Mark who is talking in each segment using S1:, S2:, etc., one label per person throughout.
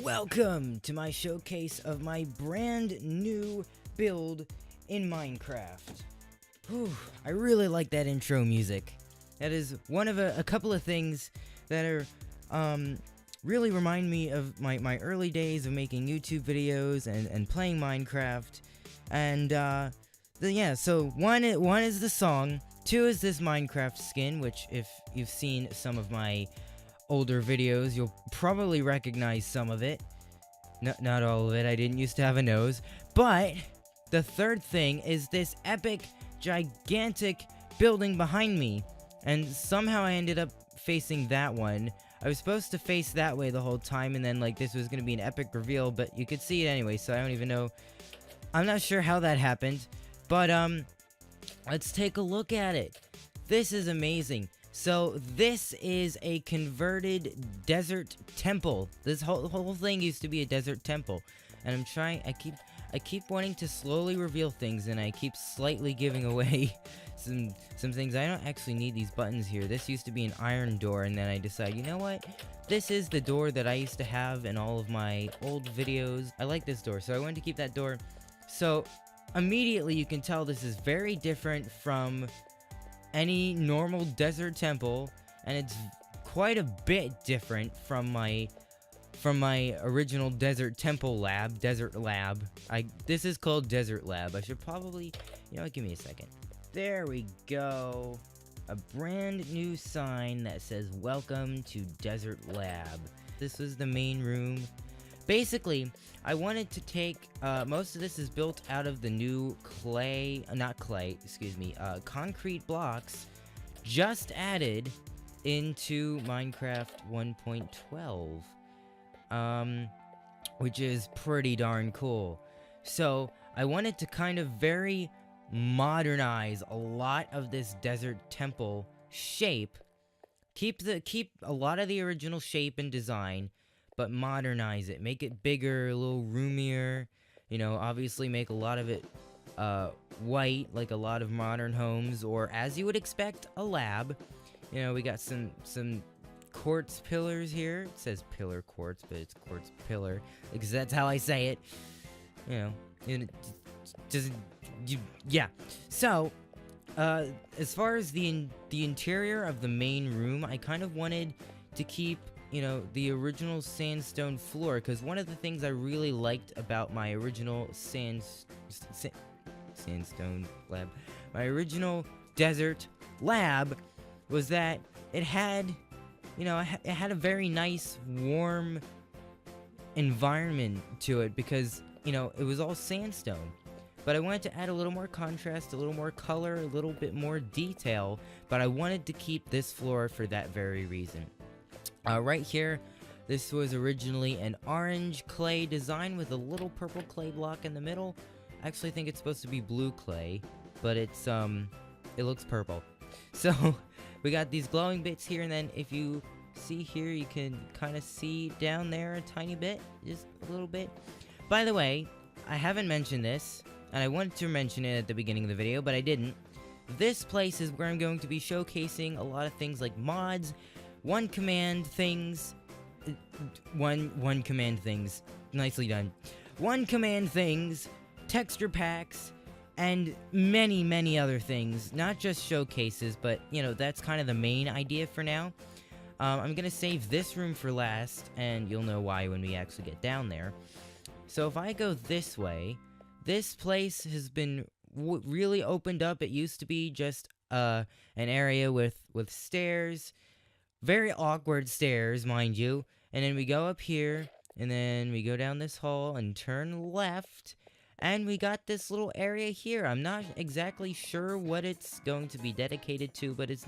S1: Welcome to my showcase of my brand new build in Minecraft. Whew, I really like that intro music. That is one of a couple of things that are really remind me of my early days of making YouTube videos and playing Minecraft. And so one is the song, two is this Minecraft skin, which if you've seen some of my older videos, you'll probably recognize some of it. Not all of it, I didn't used to have a nose. But the third thing is this epic, gigantic building behind me. And somehow I ended up facing that one. I was supposed to face that way the whole time, and then this was going to be an epic reveal, but you could see it anyway, so I don't even know. I'm not sure how that happened, but let's take a look at it. This is amazing. So this is a converted desert temple. This whole thing used to be a desert temple, and I keep wanting to slowly reveal things, and I keep slightly giving away some things. I don't actually need these buttons here. This used to be an iron door, and then I decided, you know what? This is the door that I used to have in all of my old videos. I like this door, so I wanted to keep that door. So immediately you can tell this is very different from any normal desert temple, and it's quite a bit different from my original desert lab. This is called Desert Lab. I should probably, give me a second. There we go. A brand new sign that says welcome to Desert Lab. This was the main room. Basically, I wanted to take, most of this is built out of the new concrete blocks just added into Minecraft 1.12, which is pretty darn cool. So, I wanted to kind of very modernize a lot of this desert temple shape, keep a lot of the original shape and design, but modernize it, make it bigger, a little roomier, obviously make a lot of it white, like a lot of modern homes, or as you would expect, a lab. We got some quartz pillars here. It says pillar quartz, but it's quartz pillar, because that's how I say it. Yeah. So, as far as the interior of the main room, I kind of wanted to keep the original sandstone floor, because one of the things I really liked about my original sandstone lab, my original desert lab, was that it had, it had a very nice, warm environment to it, because, it was all sandstone. But I wanted to add a little more contrast, a little more color, a little bit more detail, but I wanted to keep this floor for that very reason. Right here, this was originally an orange clay design with a little purple clay block in the middle. I actually think it's supposed to be blue clay, but it looks purple. So, we got these glowing bits here, and then if you see here, you can kind of see down there a tiny bit, just a little bit. By the way, I haven't mentioned this, and I wanted to mention it at the beginning of the video, but I didn't. This place is where I'm going to be showcasing a lot of things like mods, one command things, nicely done. One command things, texture packs, and many other things. Not just showcases, but, that's kind of the main idea for now. I'm gonna save this room for last, and you'll know why when we actually get down there. So if I go this way, this place has been really opened up. It used to be just an area with stairs. Very awkward stairs, mind you. And then we go up here, and then we go down this hall and turn left, and we got this little area here. I'm not exactly sure what it's going to be dedicated to, but it's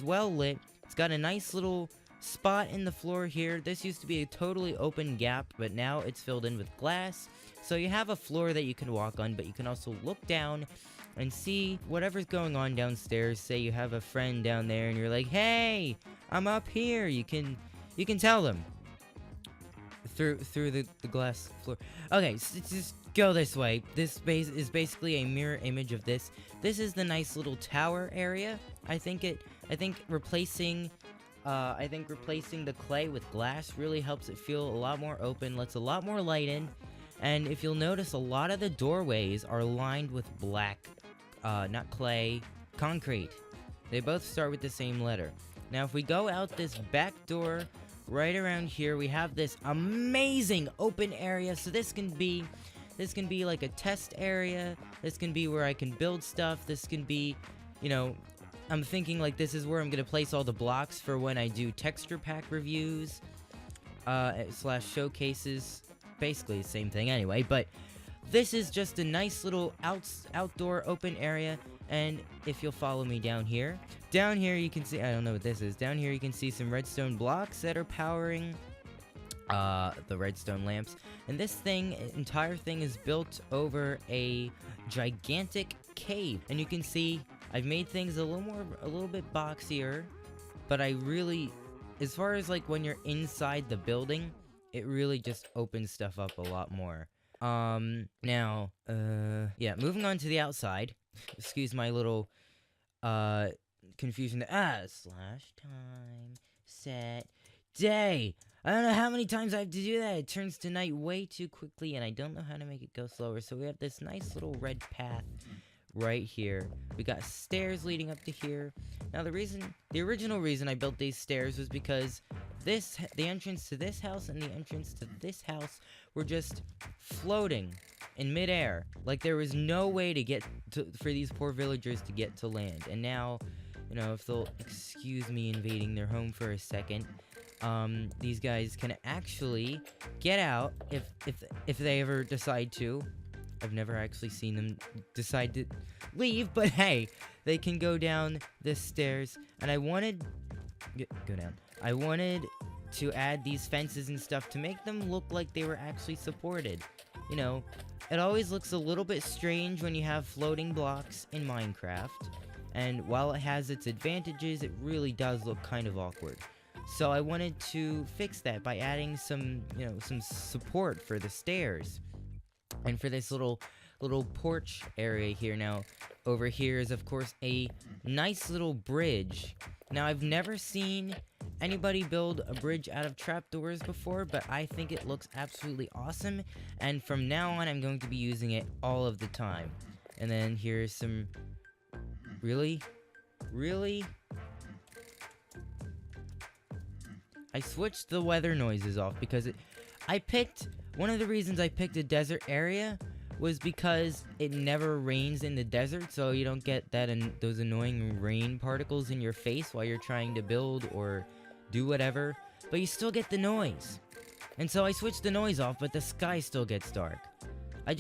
S1: well lit. It's got a nice little spot in the floor here. This used to be a totally open gap, but now it's filled in with glass. So you have a floor that you can walk on, but you can also look down and see whatever's going on downstairs. Say you have a friend down there and you're like, hey, I'm up here. You can tell them through the glass floor. Okay, so just go this way. This base is basically a mirror image of this. This is the nice little tower area. I think replacing I think replacing the clay with glass really helps it feel a lot more open, lets a lot more light in, and if you'll notice, a lot of the doorways are lined with black, not clay, concrete. They both start with the same letter. Now, if we go out this back door, right around here, we have this amazing open area, so this can be like a test area, this can be where I can build stuff, this can be, you know, I'm thinking like this is where I'm gonna place all the blocks for when I do texture pack reviews, slash showcases, basically the same thing anyway, but this is just a nice little outdoor open area, and if you'll follow me down here you can see, I don't know what this is, down here you can see some redstone blocks that are powering the redstone lamps, and this entire thing is built over a gigantic cave, and you can see I've made things a little bit boxier, but I really, as far as like when you're inside the building, it really just opens stuff up a lot more. Now, yeah, moving on to the outside. Excuse my little, confusion. Slash time, set, day. I don't know how many times I have to do that. It turns to night way too quickly, and I don't know how to make it go slower. So we have this nice little red path right here. We got stairs leading up to here. Now the original reason I built these stairs was because the entrance to this house and the entrance to this house were just floating in midair. Like there was no way for these poor villagers to get to land. And now, you know, if they'll excuse me invading their home for a second, these guys can actually get out if they ever decide to. I've never actually seen them decide to leave, but hey, they can go down the stairs, and I wanted to add these fences and stuff to make them look like they were actually supported. You know, it always looks a little bit strange when you have floating blocks in Minecraft, and while it has its advantages, it really does look kind of awkward. So I wanted to fix that by adding some support for the stairs. And for this little porch area here. Now, over here is, of course, a nice little bridge. Now, I've never seen anybody build a bridge out of trapdoors before, but I think it looks absolutely awesome. And from now on, I'm going to be using it all of the time. And then here's some... Really? Really? I switched the weather noises off because one of the reasons I picked a desert area was because it never rains in the desert, so you don't get those annoying rain particles in your face while you're trying to build or do whatever, but you still get the noise. And so I switched the noise off, but the sky still gets dark. I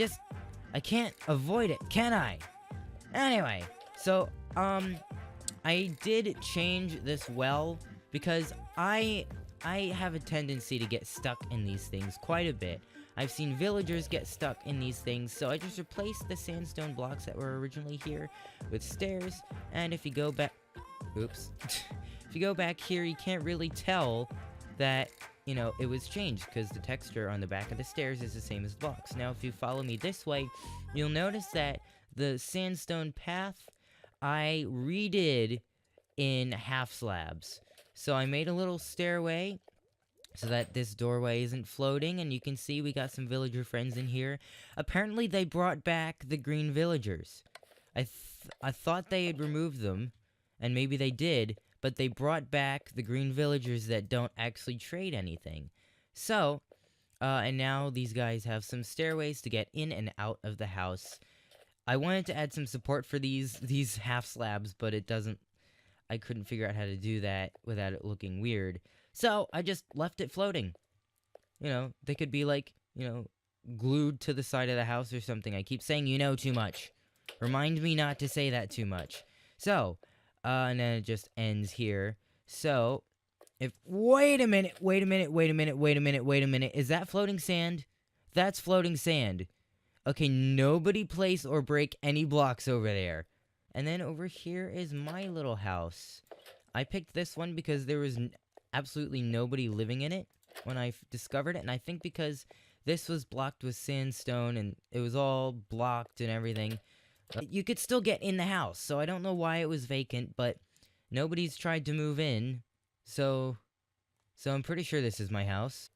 S1: can't avoid it, can I? Anyway, so, I did change this well because I have a tendency to get stuck in these things quite a bit. I've seen villagers get stuck in these things, so I just replaced the sandstone blocks that were originally here with stairs, and if you go back... Oops. If you go back here, you can't really tell that, you know, it was changed, because the texture on the back of the stairs is the same as blocks. Now, if you follow me this way, you'll notice that the sandstone path, I redid in half slabs. So I made a little stairway so that this doorway isn't floating, and you can see we got some villager friends in here. Apparently they brought back the green villagers. I thought they had removed them, and maybe they did, but they brought back the green villagers that don't actually trade anything. So, and now these guys have some stairways to get in and out of the house. I wanted to add some support for these half slabs, but I couldn't figure out how to do that without it looking weird. So, I just left it floating. You know, they could be like, you know, glued to the side of the house or something. I keep saying you know too much. Remind me not to say that too much. So, and then it just ends here. So, wait a minute. Is that floating sand? That's floating sand. Okay, nobody place or break any blocks over there. And then over here is my little house. I picked this one because there was absolutely nobody living in it when I discovered it. And I think because this was blocked with sandstone and it was all blocked and everything, you could still get in the house. So I don't know why it was vacant, but nobody's tried to move in. So I'm pretty sure this is my house.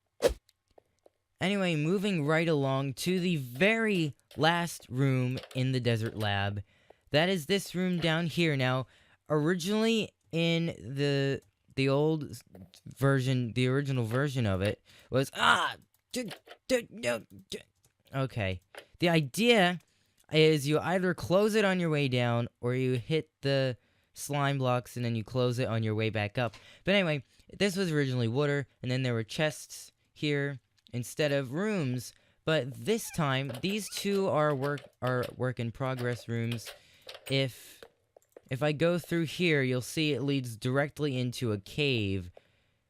S1: Anyway, moving right along to the very last room in the desert lab. That is this room down here. Now, originally in the old version, the original version of it was no. Okay. The idea is you either close it on your way down or you hit the slime blocks and then you close it on your way back up. But anyway, this was originally water, and then there were chests here instead of rooms. But this time, these two are work in progress rooms. If I go through here, you'll see it leads directly into a cave.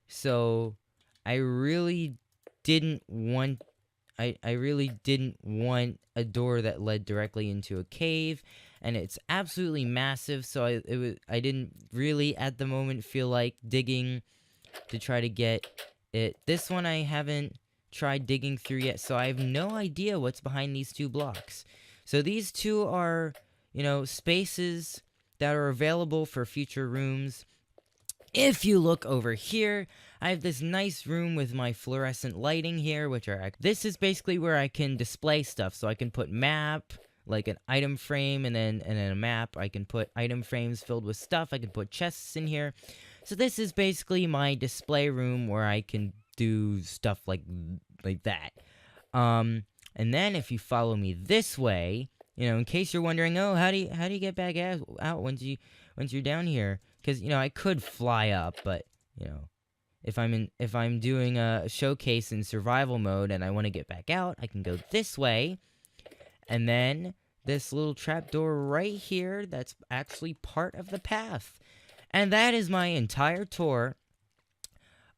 S1: So I really didn't want I really didn't want a door that led directly into a cave, and it's absolutely massive, so I didn't really at the moment feel like digging to try to get it. This one I haven't tried digging through yet, so I have no idea what's behind these two blocks. So these two are, spaces that are available for future rooms. If you look over here, I have this nice room with my fluorescent lighting here, this is basically where I can display stuff. So I can put map, like an item frame, and then a map. I can put item frames filled with stuff. I can put chests in here. So this is basically my display room where I can do stuff like that. And then if you follow me this way, in case you're wondering, oh, how do you get back out once you're down here? Because I could fly up, but if I'm doing a showcase in survival mode and I want to get back out, I can go this way, and then this little trapdoor right here. That's actually part of the path, and that is my entire tour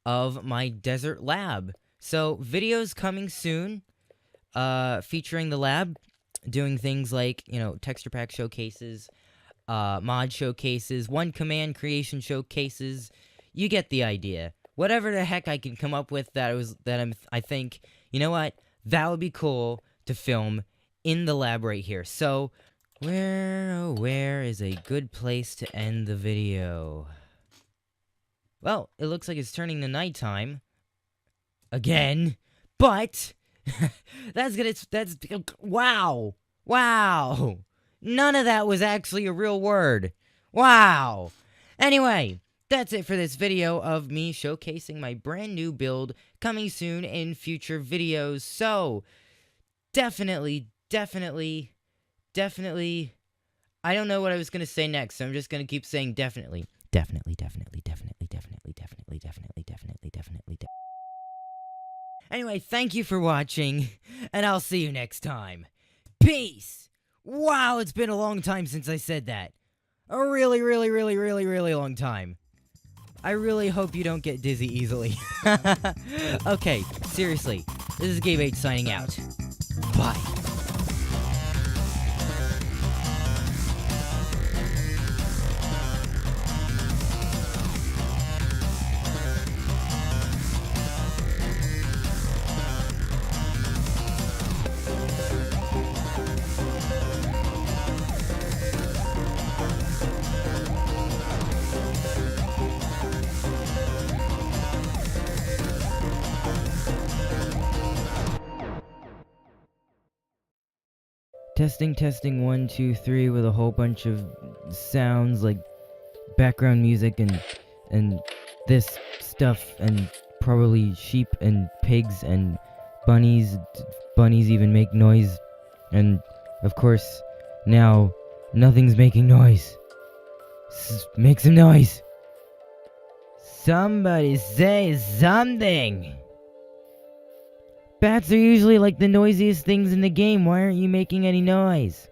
S1: of my desert lab. So videos coming soon, featuring the lab, doing things like texture pack showcases, mod showcases, one command creation showcases. You get the idea. Whatever the heck I can come up with I think, what? That would be cool to film in the lab right here. So, where is a good place to end the video? Well, it looks like it's turning to nighttime. Again. But, wow. Wow. None of that was actually a real word. Wow. Anyway, that's it for this video of me showcasing my brand new build, coming soon in future videos. So, definitely, I don't know what I was going to say next, so I'm just going to keep saying definitely. Definitely. Anyway, thank you for watching, and I'll see you next time. Peace! Wow, it's been a long time since I said that. A really long time. I really hope you don't get dizzy easily. Okay, seriously, this is Gabe.H signing out. Bye. Testing 1 2 3 with a whole bunch of sounds like background music and this stuff, and probably sheep and pigs and bunnies. Bunnies even make noise, and of course now nothing's making noise. Make some noise. Somebody say something. Bats are usually like the noisiest things in the game. Why aren't you making any noise?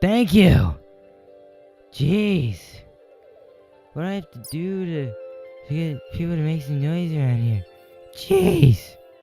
S1: Thank you. Jeez. What do I have to do to get people to make some noise around here? Jeez.